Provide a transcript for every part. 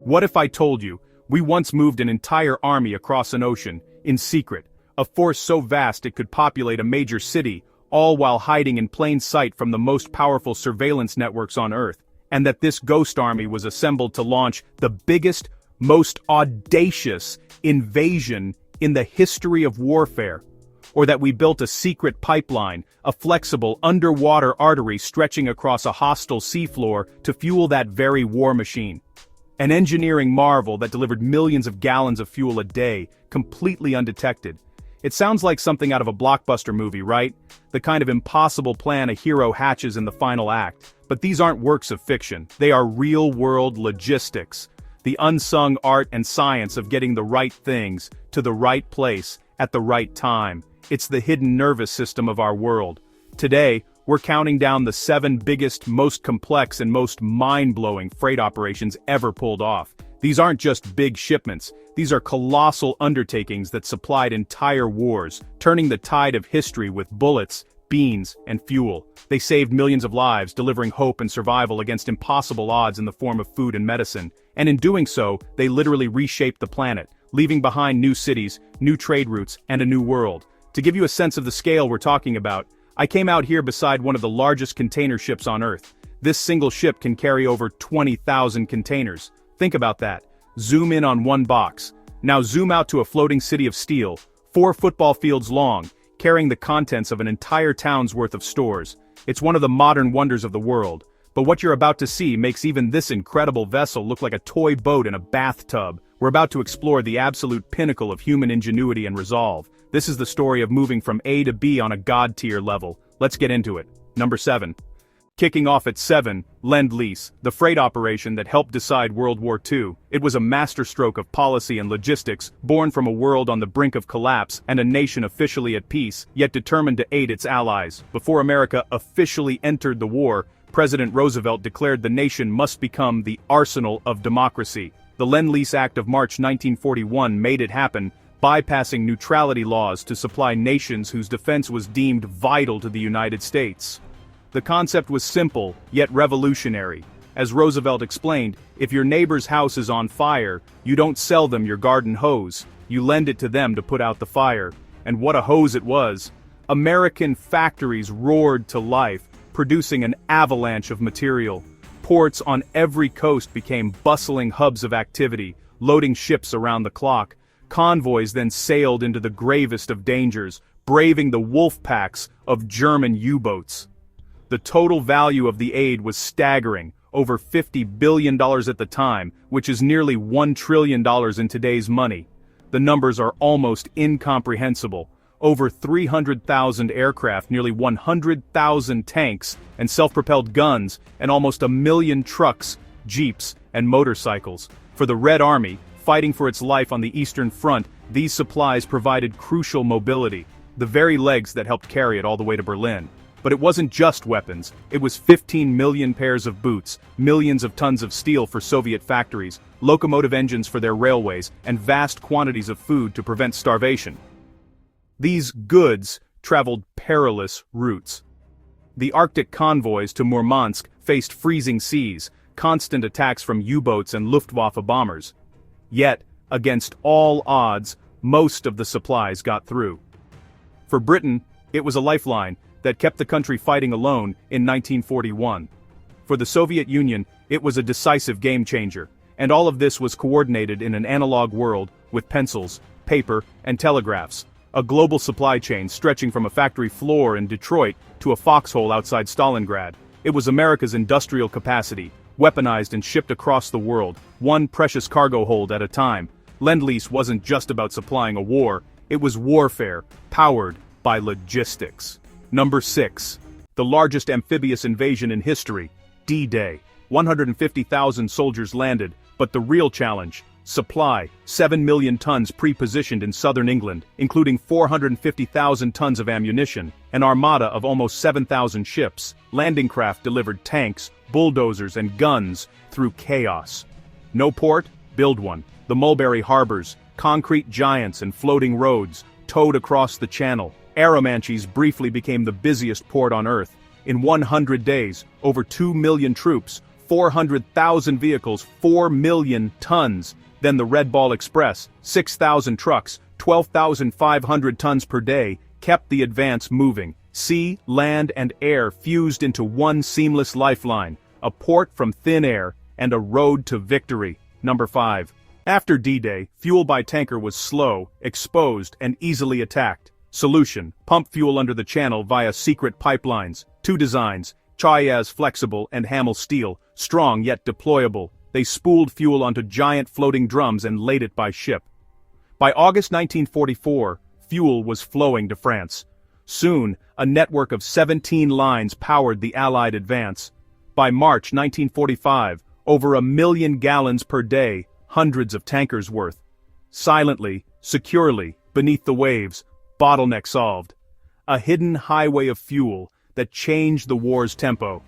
What if I told you, we once moved an entire army across an ocean, in secret, a force so vast it could populate a major city, all while hiding in plain sight from the most powerful surveillance networks on Earth, and that this ghost army was assembled to launch the biggest, most audacious invasion in the history of warfare? Or that we built a secret pipeline, a flexible underwater artery stretching across a hostile seafloor to fuel that very war machine? An engineering marvel that delivered millions of gallons of fuel a day, completely undetected. It sounds like something out of a blockbuster movie, right? The kind of impossible plan a hero hatches in the final act. But these aren't works of fiction, they are real-world logistics. The unsung art and science of getting the right things, to the right place, at the right time. It's the hidden nervous system of our world. Today, we're counting down the 7 biggest, most complex and most mind-blowing freight operations ever pulled off. These aren't just big shipments, these are colossal undertakings that supplied entire wars, turning the tide of history with bullets, beans, and fuel. They saved millions of lives, delivering hope and survival against impossible odds in the form of food and medicine. And in doing so, they literally reshaped the planet, leaving behind new cities, new trade routes, and a new world. To give you a sense of the scale we're talking about, I came out here beside one of the largest container ships on Earth. This single ship can carry over 20,000 containers. Think about that. Zoom in on one box. Now zoom out to a floating city of steel, 4 football fields long, carrying the contents of an entire town's worth of stores. It's one of the modern wonders of the world. But what you're about to see makes even this incredible vessel look like a toy boat in a bathtub. We're about to explore the absolute pinnacle of human ingenuity and resolve. This is the story of moving from A to B on a god-tier level. Let's get into it. Number 7. Kicking off at 7, Lend-Lease, the freight operation that helped decide World War II. It was a masterstroke of policy and logistics, born from a world on the brink of collapse and a nation officially at peace, yet determined to aid its allies. Before America officially entered the war, President Roosevelt declared the nation must become the arsenal of democracy. The Lend-Lease Act of March 1941 made it happen, bypassing neutrality laws to supply nations whose defense was deemed vital to the United States. The concept was simple, yet revolutionary. As Roosevelt explained, if your neighbor's house is on fire, you don't sell them your garden hose, you lend it to them to put out the fire. And what a hose it was! American factories roared to life, producing an avalanche of material. Ports on every coast became bustling hubs of activity, loading ships around the clock. Convoys then sailed into the gravest of dangers, braving the wolf packs of German U-boats. The total value of the aid was staggering, over $50 billion at the time, which is nearly $1 trillion in today's money. The numbers are almost incomprehensible. Over 300,000 aircraft, nearly 100,000 tanks and self-propelled guns, and almost 1 million trucks, jeeps, and motorcycles. For the Red Army, fighting for its life on the Eastern Front, these supplies provided crucial mobility, the very legs that helped carry it all the way to Berlin. But it wasn't just weapons, it was 15 million pairs of boots, millions of tons of steel for Soviet factories, locomotive engines for their railways, and vast quantities of food to prevent starvation. These goods traveled perilous routes. The Arctic convoys to Murmansk faced freezing seas, constant attacks from U-boats and Luftwaffe bombers. Yet, against all odds, most of the supplies got through. For Britain, it was a lifeline that kept the country fighting alone in 1941. For the Soviet Union, it was a decisive game-changer, and all of this was coordinated in an analog world with pencils, paper, and telegraphs, a global supply chain stretching from a factory floor in Detroit to a foxhole outside Stalingrad. It was America's industrial capacity, weaponized and shipped across the world, one precious cargo hold at a time. Lend-Lease wasn't just about supplying a war, it was warfare, powered by logistics. Number 6. The largest amphibious invasion in history, D-Day. 150,000 soldiers landed, but the real challenge, supply, 7 million tons pre-positioned in southern England, including 450,000 tons of ammunition, an armada of almost 7,000 ships. Landing craft delivered tanks, bulldozers, and guns through chaos. No port? Build one. The Mulberry Harbors, concrete giants and floating roads, towed across the channel. Arromanches briefly became the busiest port on Earth. In 100 days, over 2 million troops, 400,000 vehicles, 4 million tons. Then the Red Ball Express, 6,000 trucks, 12,500 tons per day, kept the advance moving. Sea, land, and air fused into one seamless lifeline, a port from thin air, and a road to victory. Number 5. After D-Day, fuel by tanker was slow, exposed, and easily attacked. Solution: pump fuel under the channel via secret pipelines. Two designs: Chayaz flexible and Hamel steel, strong yet deployable. They spooled fuel onto giant floating drums and laid it by ship. By August 1944, fuel was flowing to France. Soon, a network of 17 lines powered the Allied advance. By March 1945, over 1 million gallons per day, hundreds of tankers worth. Silently, securely, beneath the waves, bottleneck solved. A hidden highway of fuel that changed the war's tempo.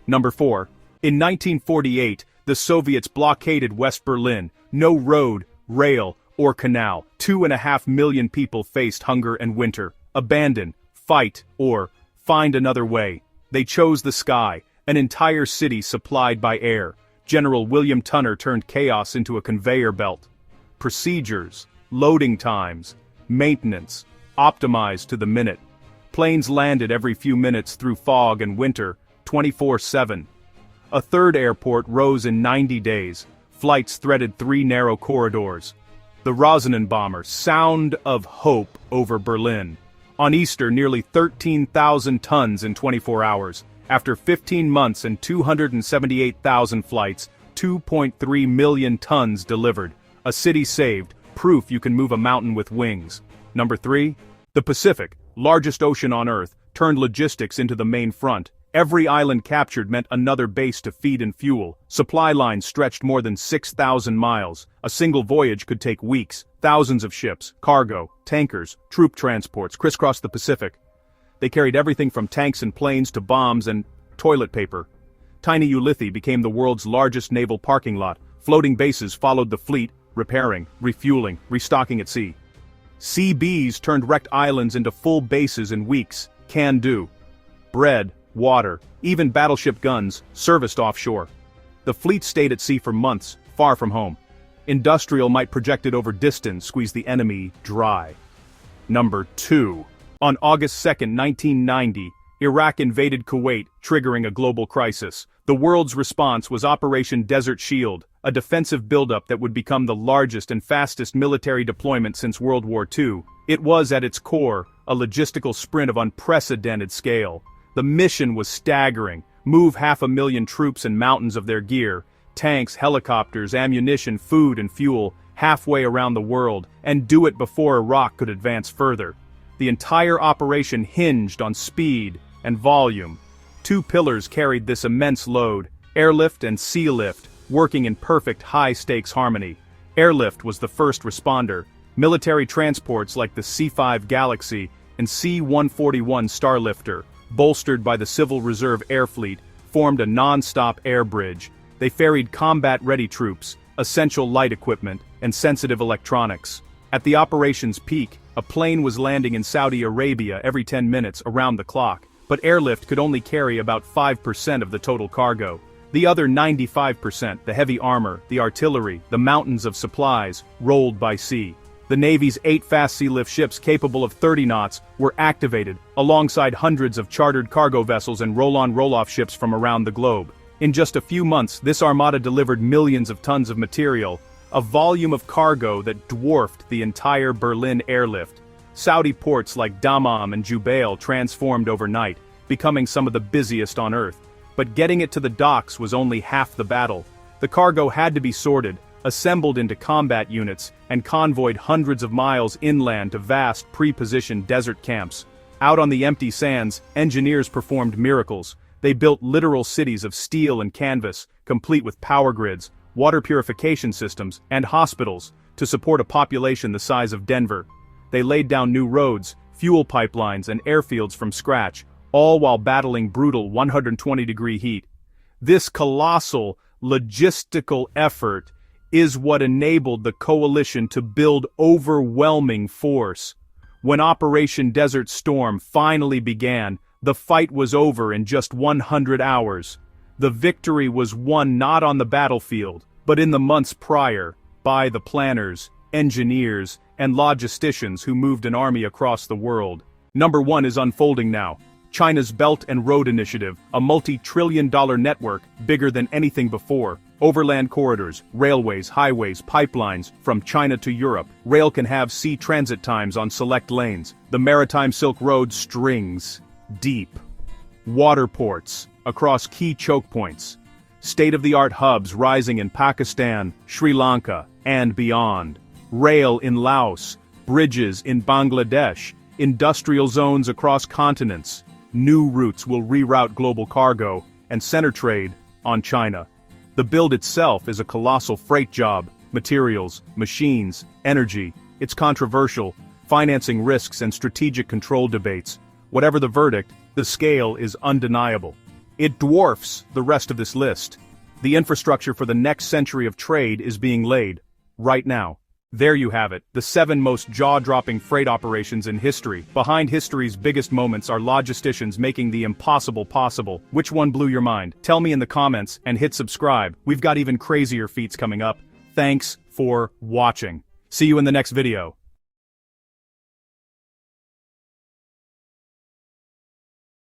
Number 4. In 1948, the Soviets blockaded West Berlin. No road, rail, or canal. 2.5 million people faced hunger and winter. Abandon, fight, or find another way. They chose the sky, an entire city supplied by air. General William Tunner turned chaos into a conveyor belt. Procedures, loading times, maintenance, optimized to the minute. Planes landed every few minutes through fog and winter, 24/7. A third airport rose in 90 days. Flights threaded 3 narrow corridors. The Rosenenbomber, sound of hope over Berlin. On Easter, nearly 13,000 tons in 24 hours. After 15 months and 278,000 flights, 2.3 million tons delivered. A city saved, proof you can move a mountain with wings. Number 3. The Pacific, largest ocean on Earth, turned logistics into the main front. Every island captured meant another base to feed and fuel. Supply lines stretched more than 6,000 miles. A single voyage could take weeks. Thousands of ships, cargo, tankers, troop transports crisscrossed the Pacific. They carried everything from tanks and planes to bombs and toilet paper. Tiny Ulithi became the world's largest naval parking lot. Floating bases followed the fleet, repairing, refueling, restocking at sea. CBs turned wrecked islands into full bases in weeks. Can do. Bread, water, even battleship guns, serviced offshore. The fleet stayed at sea for months, far from home. Industrial might projected over distance squeeze the enemy dry. Number 2. On August 2, 1990, Iraq invaded Kuwait, triggering a global crisis. The world's response was Operation Desert Shield, a defensive buildup that would become the largest and fastest military deployment since World War II. It was, at its core, a logistical sprint of unprecedented scale. The mission was staggering: move 500,000 troops and mountains of their gear, tanks, helicopters, ammunition, food and fuel, halfway around the world, and do it before Iraq could advance further. The entire operation hinged on speed and volume. 2 pillars carried this immense load: airlift and sea lift, working in perfect high-stakes harmony. Airlift was the first responder. Military transports like the C-5 Galaxy and C-141 Starlifter, bolstered by the Civil Reserve Air Fleet, formed a non-stop air bridge. They ferried combat-ready troops, essential light equipment, and sensitive electronics. At the operation's peak, a plane was landing in Saudi Arabia every 10 minutes around the clock, but airlift could only carry about 5% of the total cargo. The other 95%, the heavy armor, the artillery, the mountains of supplies, rolled by sea. The Navy's 8 fast sea lift ships capable of 30 knots were activated, alongside hundreds of chartered cargo vessels and roll-on roll-off ships from around the globe. In just a few months, this armada delivered millions of tons of material, a volume of cargo that dwarfed the entire Berlin airlift. Saudi ports like Dammam and Jubail transformed overnight, becoming some of the busiest on Earth. But getting it to the docks was only half the battle. The cargo had to be sorted, assembled into combat units, and convoyed hundreds of miles inland to vast, pre-positioned desert camps. Out on the empty sands, engineers performed miracles. They built literal cities of steel and canvas, complete with power grids, water purification systems, and hospitals, to support a population the size of Denver. They laid down new roads, fuel pipelines, and airfields from scratch, all while battling brutal 120-degree heat. This colossal, logistical effort is what enabled the coalition to build overwhelming force. When Operation Desert Storm finally began, the fight was over in just 100 hours. The victory was won not on the battlefield, but in the months prior, by the planners, engineers, and logisticians who moved an army across the world. Number 1 is unfolding now. China's Belt and Road Initiative, a multi-trillion-dollar network bigger than anything before. Overland corridors, railways, highways, pipelines, from China to Europe. Rail can have sea transit times on select lanes. The Maritime Silk Road strings deep. Water ports across key choke points. State-of-the-art hubs rising in Pakistan, Sri Lanka, and beyond. Rail in Laos, bridges in Bangladesh, industrial zones across continents. New routes will reroute global cargo and center trade on China. The build itself is a colossal freight job. Materials, machines, energy. It's controversial, financing risks and strategic control debates. Whatever the verdict, the scale is undeniable. It dwarfs the rest of this list. The infrastructure for the next century of trade is being laid, right now. There you have it, the 7 most jaw-dropping freight operations in history. Behind history's biggest moments are logisticians making the impossible possible. Which one blew your mind? Tell me in the comments and hit subscribe. We've got even crazier feats coming up. Thanks for watching. See you in the next video.